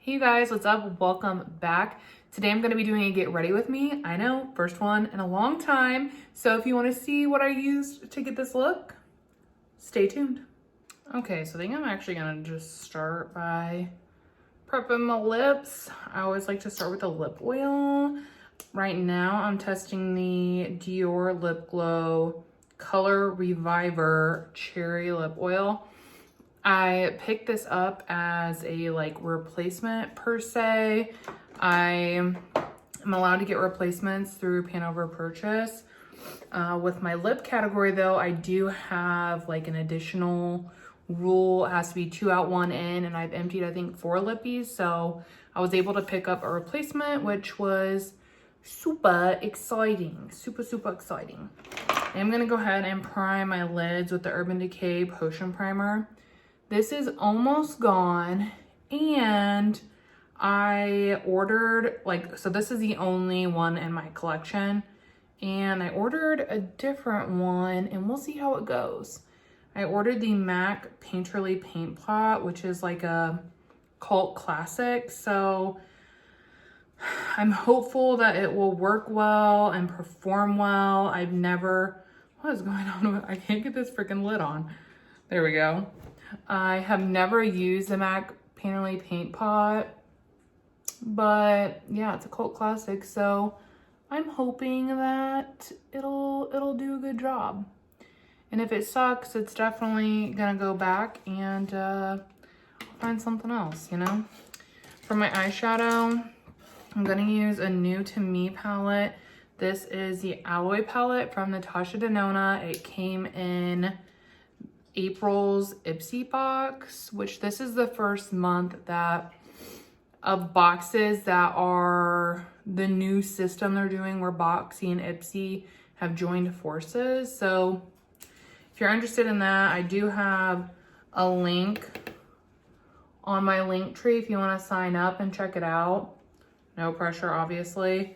Hey you guys, what's up? Welcome back. Today I'm going to be doing a get ready with me. I know, first one in a long time. So if you want to see what I used to get this look, stay tuned. Okay, so I think I'm actually going to just start by prepping my lips. I always like to start with a lip oil. Right now I'm testing the Dior Lip Glow Color Reviver Cherry Lip Oil. I picked this up as a replacement per se. I am allowed to get replacements through Pan Over Purchase. With my lip category though, I do have an additional rule. It has to be 2 out, 1 in, and I've emptied I think 4 lippies. So I was able to pick up a replacement, which was super exciting, super exciting. I'm gonna go ahead and prime my lids with the Urban Decay Potion Primer. This is almost gone, and I ordered, so this is the only one in my collection, and I ordered a different one, and we'll see how it goes. I ordered the MAC Painterly Paint Pot, which is like a cult classic, so I'm hopeful that it will work well and perform well. What is going on? I can't get this freaking lid on. There we go. I have never used the MAC Painterly Paint Pot, but yeah, it's a cult classic, so I'm hoping that it'll do a good job. And if it sucks, it's definitely gonna go back and find something else, you know? For my eyeshadow, I'm gonna use a new to me palette. This is the Alloy palette from Natasha Denona. It came in April's Ipsy box, which this is the first month of boxes that are the new system they're doing where Boxy and Ipsy have joined forces. So if you're interested in that, I do have a link on my link tree if you want to sign up and check it out. No pressure, obviously.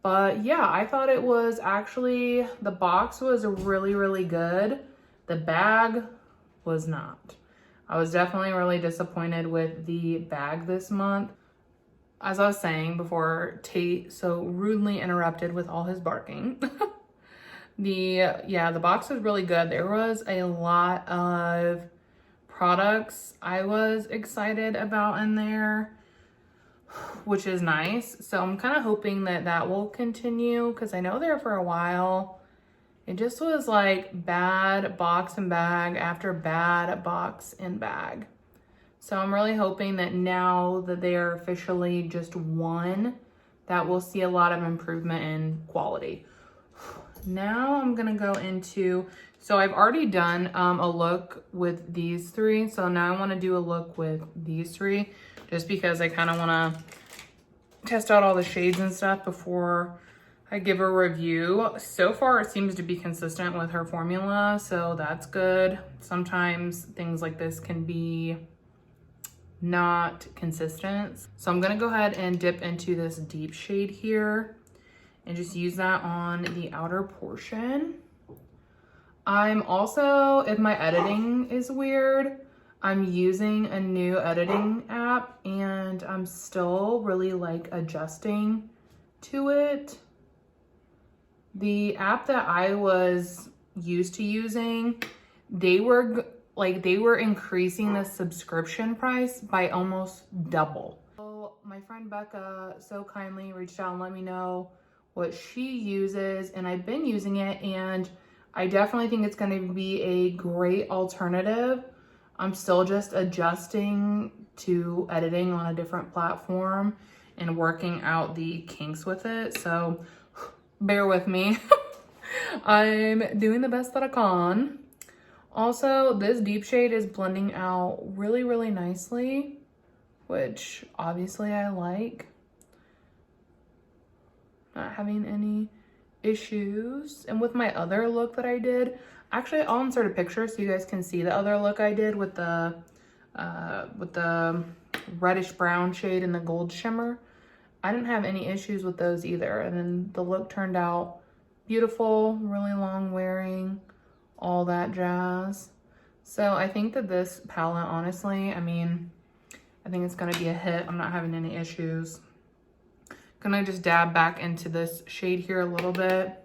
But yeah, I thought it was actually, the box was really good. The bag was not. I was definitely really disappointed with the bag this month. As I was saying before Tate so rudely interrupted with all his barking. The box was really good. There was a lot of products I was excited about in there, which is nice. So I'm kind of hoping that will continue, because I know there for a while it just was like bad box and bag after bad box and bag. So I'm really hoping that now that they are officially just one, that we'll see a lot of improvement in quality. Now I'm gonna go into, so I've already done a look with these 3. So now I wanna do a look with these 3, just because I kind of wanna test out all the shades and stuff before I give a review. So far, it seems to be consistent with her formula, so that's good. Sometimes things like this can be not consistent. So I'm gonna go ahead and dip into this deep shade here and just use that on the outer portion. I'm also, if my editing is weird, I'm using a new editing app and I'm still really adjusting to it. The app that I was used to using, they were increasing the subscription price by almost double. So my friend Becca so kindly reached out and let me know what she uses, and I've been using it, and I definitely think it's going to be a great alternative. I'm still just adjusting to editing on a different platform and working out the kinks with it, so bear with me. I'm doing the best that I can. Also, this deep shade is blending out really nicely, which obviously I like. Not having any issues. And with my other look that I did, actually I'll insert a picture so you guys can see the other look I did with the reddish brown shade and the gold shimmer. I didn't have any issues with those either. And then the look turned out beautiful, really long wearing, all that jazz. So I think that this palette, honestly, I mean, I think it's gonna be a hit. I'm not having any issues. Gonna just dab back into this shade here a little bit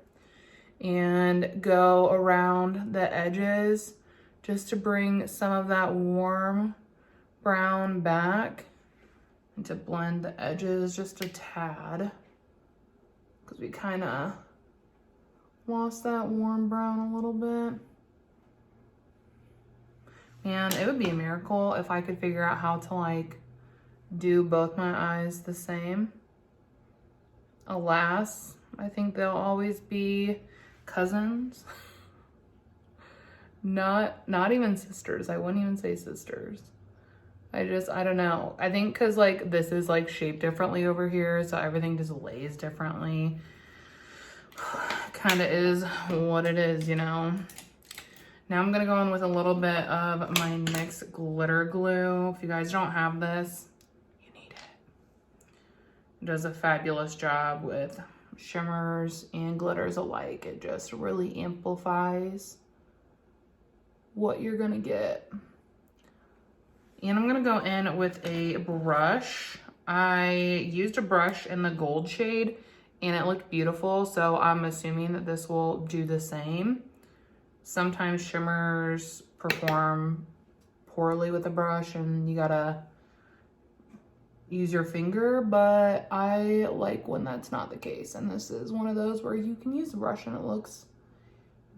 and go around the edges just to bring some of that warm brown back and to blend the edges just a tad, because we kind of lost that warm brown a little bit. And it would be a miracle if I could figure out how to like do both my eyes the same. Alas, I think they'll always be cousins. Not even sisters. I wouldn't even say sisters. I don't know. I think because like this is like shaped differently over here, so everything just lays differently. Kind of is what it is, you know. Now I'm gonna go in with a little bit of my NYX glitter glue. If you guys don't have this, you need it. It does a fabulous job with shimmers and glitters alike. It just really amplifies what you're gonna get. And I'm gonna go in with a brush. I used a brush in the gold shade and it looked beautiful, so I'm assuming that this will do the same. Sometimes shimmers perform poorly with a brush and you gotta use your finger, but I like when that's not the case. And this is one of those where you can use the brush and it looks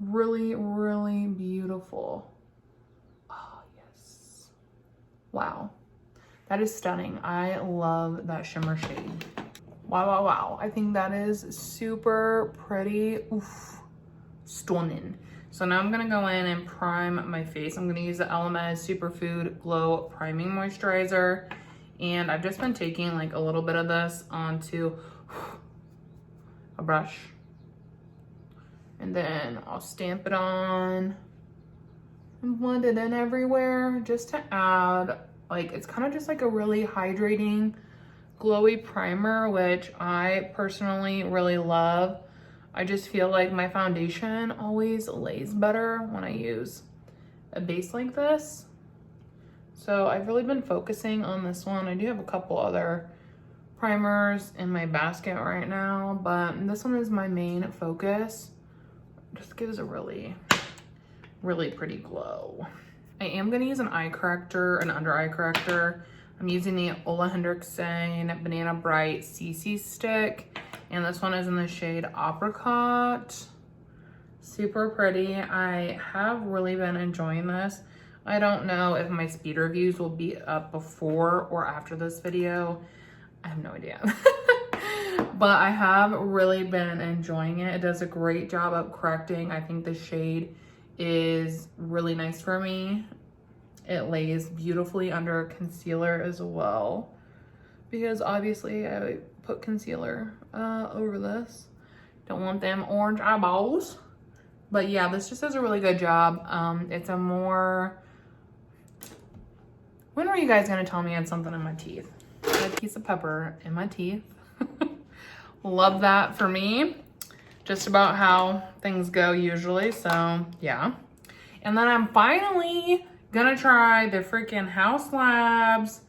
really, really beautiful. Oh, yes. Wow. That is stunning. I love that shimmer shade. Wow, wow, wow. I think that is super pretty. Oof. Stunning. So now I'm gonna go in and prime my face. I'm gonna use the LMS Superfood Glow Priming Moisturizer. And I've just been taking like a little bit of this onto a brush. And then I'll stamp it on and blend it in everywhere just to add, like, it's kind of just like a really hydrating, glowy primer, which I personally really love. I just feel like my foundation always lays better when I use a base like this. So I've really been focusing on this one. I do have a couple other primers in my basket right now, but this one is my main focus. Just gives a really, really pretty glow. I am gonna use an eye corrector, an under eye corrector. I'm using the Ole Henriksen Banana Bright CC stick, and this one is in the shade Apricot. Super pretty. I have really been enjoying this. I don't know if my speed reviews will be up before or after this video. I have no idea. But I have really been enjoying it. It does a great job of correcting. I think the shade is really nice for me. It lays beautifully under concealer as well, because obviously I put concealer over this. Don't want them orange eyeballs. But yeah, this just does a really good job. It's a more... When were you guys gonna tell me I had something in my teeth? I had a piece of pepper in my teeth. Love that for me. Just about how things go usually, so yeah. And then I'm finally gonna try the freaking Haus Labs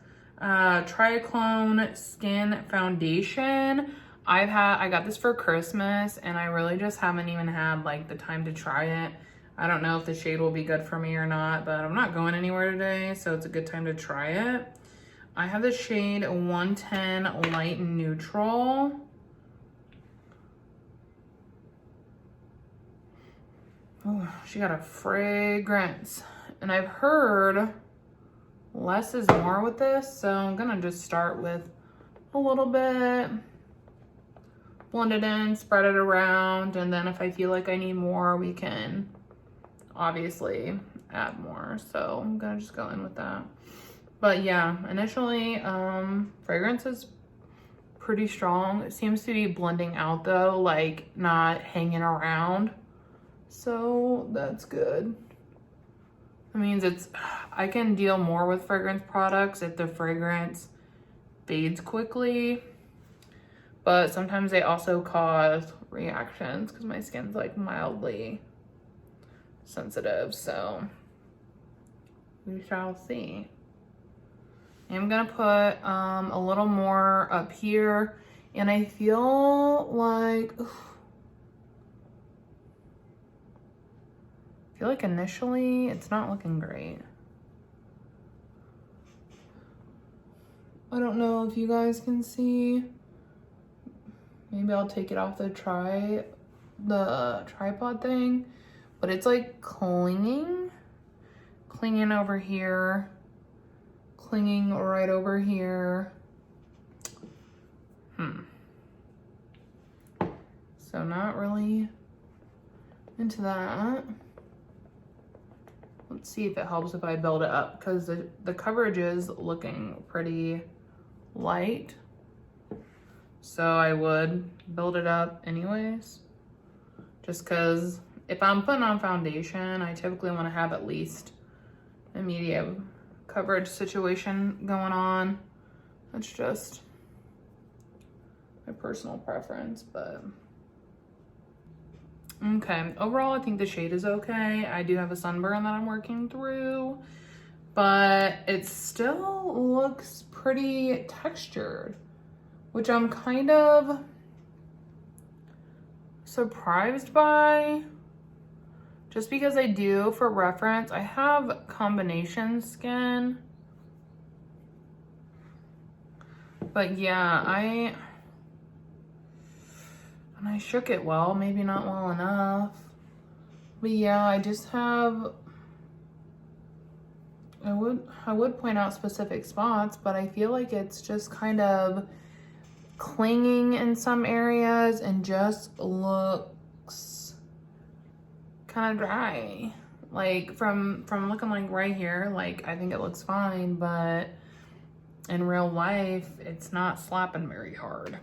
Triaclone Skin Foundation. I got this for Christmas and I really just haven't even had like the time to try it. I don't know if the shade will be good for me or not, but I'm not going anywhere today, so it's a good time to try it. I have the shade 110 Light Neutral. Oh, she got a fragrance. And I've heard less is more with this, so I'm gonna just start with a little bit, blend it in, spread it around, and then if I feel like I need more, we can obviously add more. So I'm gonna just go in with that. But yeah, initially, fragrance is pretty strong. It seems to be blending out though, like not hanging around. So that's good. That means I can deal more with fragrance products if the fragrance fades quickly. But sometimes they also cause reactions because my skin's like mildly sensitive. So we shall see. I'm gonna put a little more up here, and I feel like, initially it's not looking great. I don't know if you guys can see. Maybe I'll take it off the tripod thing, but it's like clinging over here, clinging right over here. So not really into that. Let's see if it helps if I build it up, because the coverage is looking pretty light. So I would build it up anyways, just because if I'm putting on foundation, I typically want to have at least a medium coverage situation going on. That's just my personal preference, but okay. Overall, I think the shade is okay. I do have a sunburn that I'm working through, but it still looks pretty textured, which I'm kind of surprised by, just because I do, for reference, I have combination skin. But yeah, I shook it well, maybe not well enough. But yeah, I just have, I would point out specific spots, but I feel like it's just kind of clinging in some areas and just looks kind of dry. Like from looking like right here, like I think it looks fine, but in real life, it's not slapping very hard.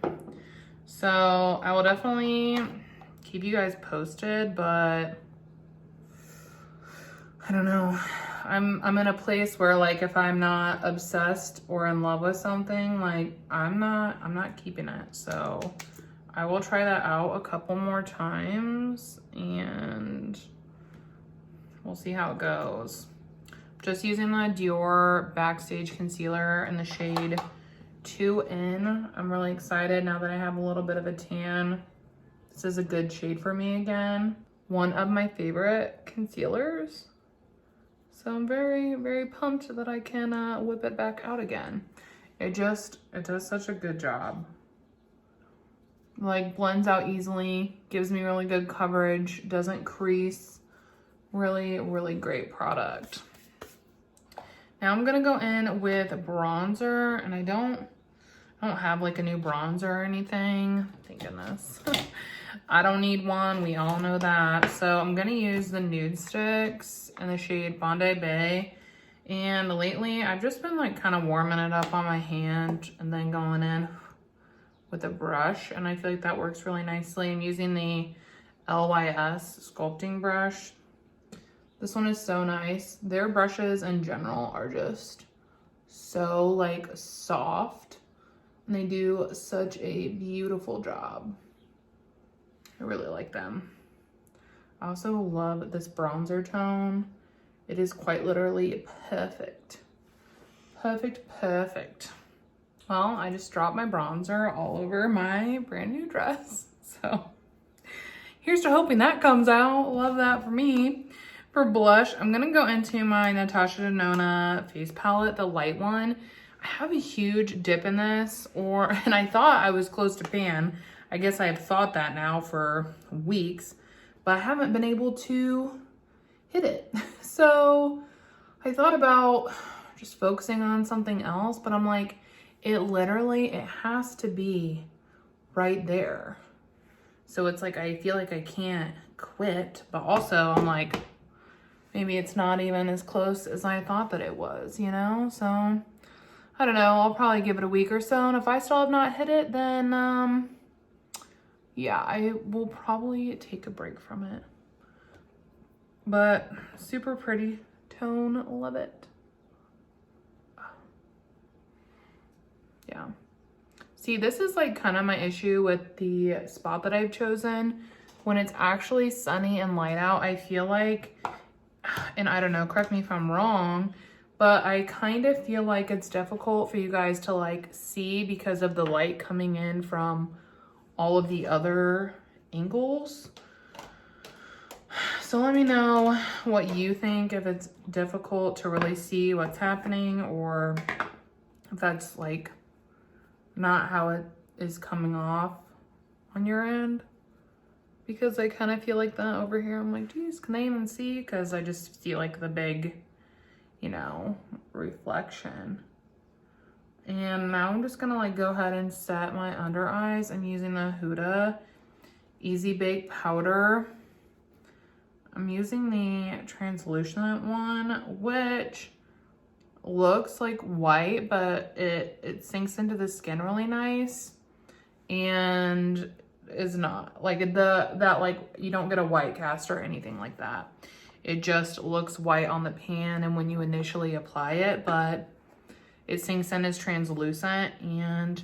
So I will definitely keep you guys posted, but I don't know. I'm in a place where, like, if I'm not obsessed or in love with something, like I'm not keeping it. So I will try that out a couple more times and we'll see how it goes. Just using the Dior Backstage Concealer in the shade 2N. I'm really excited now that I have a little bit of a tan. This is a good shade for me again. One of my favorite concealers. So I'm very, very pumped that I can whip it back out again. It does such a good job. Like, blends out easily, gives me really good coverage, doesn't crease. Really, really great product. Now I'm gonna go in with bronzer, and I don't have like a new bronzer or anything. Thank goodness. I don't need one, we all know that. So I'm gonna use the Nude Sticks in the shade Bondi Bae. And lately I've just been like kind of warming it up on my hand and then going in with a brush. And I feel like that works really nicely. I'm using the LYS sculpting brush. This one is so nice. Their brushes in general are just so like soft, and they do such a beautiful job. I really like them. I also love this bronzer tone. It is quite literally perfect. Perfect, perfect. Well, I just dropped my bronzer all over my brand new dress. So here's to hoping that comes out. Love that for me. For blush, I'm gonna go into my Natasha Denona face palette, the light one. I have a huge dip in this, and I thought I was close to pan. I guess I have thought that now for weeks, but I haven't been able to hit it. So I thought about just focusing on something else, but I'm like, it has to be right there. So it's like, I feel like I can't quit, but also I'm like, maybe it's not even as close as I thought that it was, you know? So I don't know, I'll probably give it a week or so. And if I still have not hit it, then yeah, I will probably take a break from it. But super pretty tone, love it. Yeah. See, this is like kind of my issue with the spot that I've chosen. When it's actually sunny and light out, I feel like, and I don't know, correct me if I'm wrong, but I kind of feel like it's difficult for you guys to like see because of the light coming in from all of the other angles. So let me know what you think, if it's difficult to really see what's happening, or if that's like not how it is coming off on your end. Because I kind of feel like that over here. I'm like, geez, can they even see? Because I just see like the big, you know, reflection. And now I'm just gonna like go ahead and set my under eyes. I'm using the Huda Easy Bake Powder. I'm using the translucent one, which looks like white, but it sinks into the skin really nice, and is not like that like you don't get a white cast or anything like that. It just looks white on the pan and when you initially apply it, but it sinks in as translucent and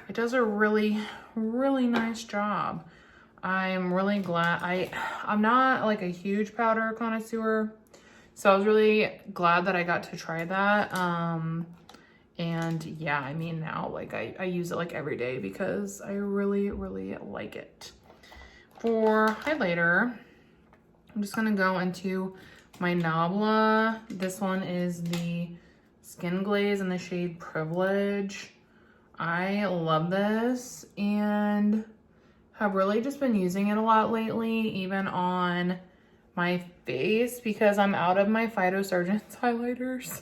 it does a really nice job. I'm really glad. I'm not like a huge powder connoisseur, so I was really glad that I got to try that. And yeah, I mean now like I use it like every day because I really like it. For highlighter, I'm just gonna go into my Nabla. This one is the Skin Glaze in the shade Privilege. I love this and have really just been using it a lot lately, even on my face, because I'm out of my Phytosurgence highlighters.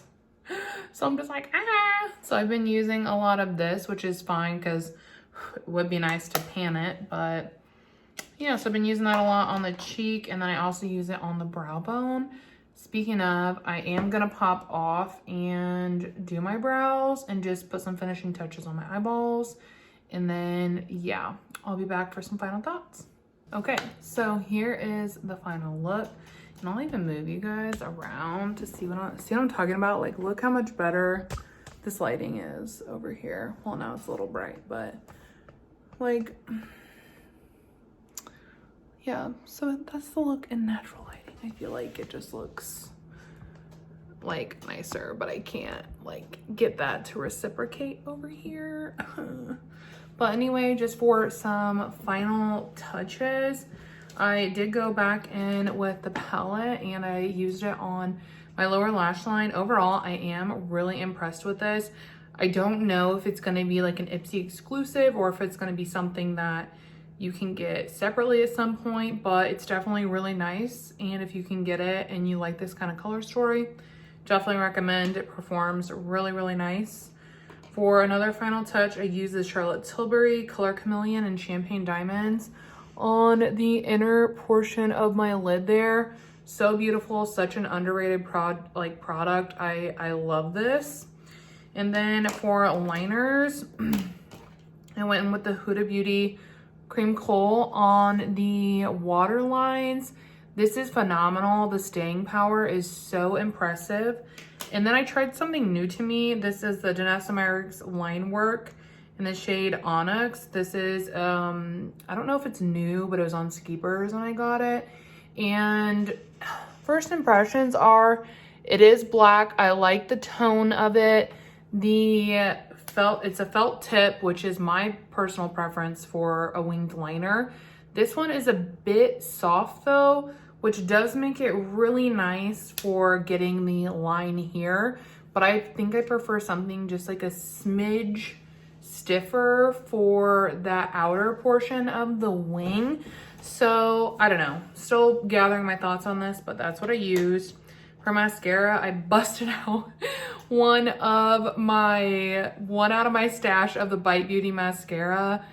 So I'm just like, ah. So I've been using a lot of this, which is fine because it would be nice to pan it. But yeah, so I've been using that a lot on the cheek, and then I also use it on the brow bone. Speaking of, I am gonna pop off and do my brows and just put some finishing touches on my eyeballs. And then, yeah, I'll be back for some final thoughts. Okay, so here is the final look. And I'll even move you guys around to see what I'm talking about. Like, look how much better this lighting is over here. Well, now it's a little bright, but like, yeah, so that's the look in natural lighting. I feel like it just looks like nicer, but I can't like get that to reciprocate over here. But anyway, just for some final touches, I did go back in with the palette and I used it on my lower lash line. Overall, I am really impressed with this. I don't know if it's gonna be like an Ipsy exclusive or if it's gonna be something that you can get separately at some point, but it's definitely really nice. And if you can get it and you like this kind of color story, definitely recommend. It performs really nice. For another final touch, I use the Charlotte Tilbury Color Chameleon and Champagne Diamonds on the inner portion of my lid there. So beautiful, such an underrated product. I love this. And then for liners, I went in with the Huda Beauty Cream Coal on the water lines. This is phenomenal. The staying power is so impressive. And then I tried something new to me. This is the Danessa Myricks Line Work in the shade Onyx. This is, I don't know if it's new, but it was on Skeepers when I got it. And first impressions are, it is black. I like the tone of it. It's a felt tip, which is my personal preference for a winged liner. This one is a bit soft though, which does make it really nice for getting the line here. But I think I prefer something just like a smidge stiffer for that outer portion of the wing. So I don't know, still gathering my thoughts on this, but that's what I used. For mascara, I busted out one out of my stash of the Bite Beauty mascara.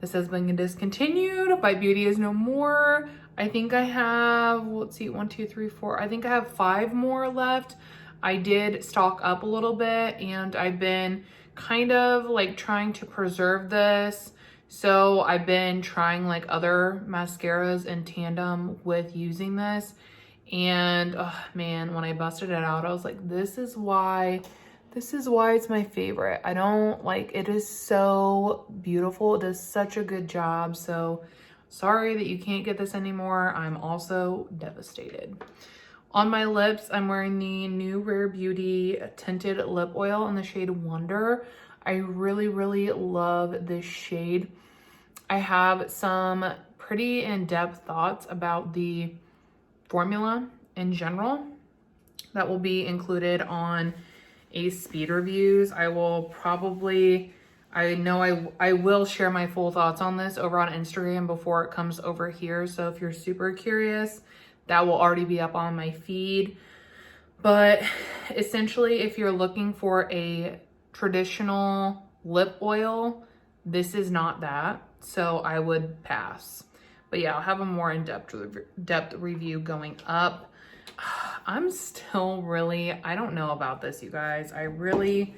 This has been discontinued. Bite Beauty is no more. I think I have, let's see, 1, 2, 3, 4. I think I have 5 more left. I did stock up a little bit and I've been kind of like trying to preserve this. So I've been trying like other mascaras in tandem with using this. And oh man, when I busted it out, I was like, this is why it's my favorite. I don't like, it is so beautiful. It does such a good job. So sorry that you can't get this anymore. I'm also devastated. On my lips, I'm wearing the new Rare Beauty Tinted Lip Oil in the shade Wonder. I really, really love this shade. I have some pretty in-depth thoughts about the formula in general that will be included on a speed reviews. I will probably, I know I will share my full thoughts on this over on Instagram before it comes over here. So if you're super curious, that will already be up on my feed. But essentially, if you're looking for a traditional lip oil, this is not that. So I would pass. But yeah, I'll have a more in-depth review going up. I'm still really, I don't know about this, you guys. I really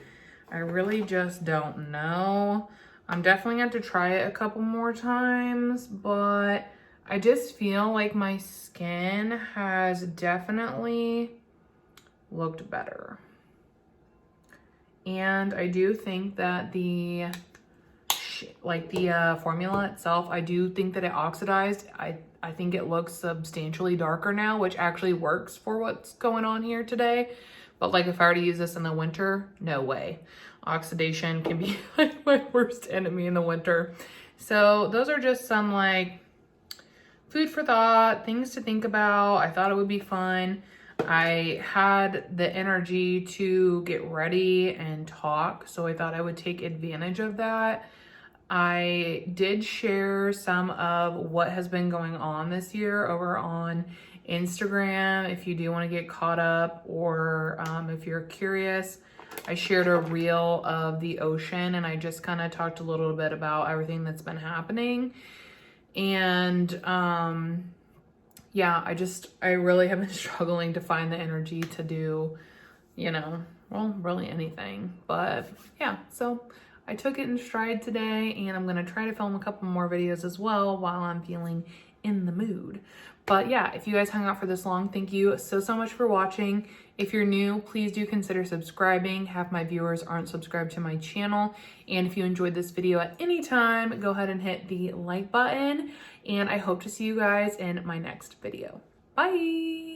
just don't know. I'm definitely going to try it a couple more times, but I just feel like my skin has definitely looked better. And I do think that the formula itself, I do think that it oxidized. I think it looks substantially darker now, which actually works for what's going on here today. But like if I were to use this in the winter, no way. Oxidation can be like my worst enemy in the winter. So those are just some like food for thought, things to think about. I thought it would be fun. I had the energy to get ready and talk, so I thought I would take advantage of that. I did share some of what has been going on this year over on Instagram. If you do want to get caught up, or if you're curious, I shared a reel of the ocean and I just kind of talked a little bit about everything that's been happening. And yeah, I really have been struggling to find the energy to do, you know, well, really anything. But yeah, so I took it in stride today, and I'm going to try to film a couple more videos as well while I'm feeling in the mood. But yeah, if you guys hung out for this long, thank you so much for watching. If you're new, please do consider subscribing. Half my viewers aren't subscribed to my channel. And if you enjoyed this video at any time, go ahead and hit the like button. And I hope to see you guys in my next video. Bye!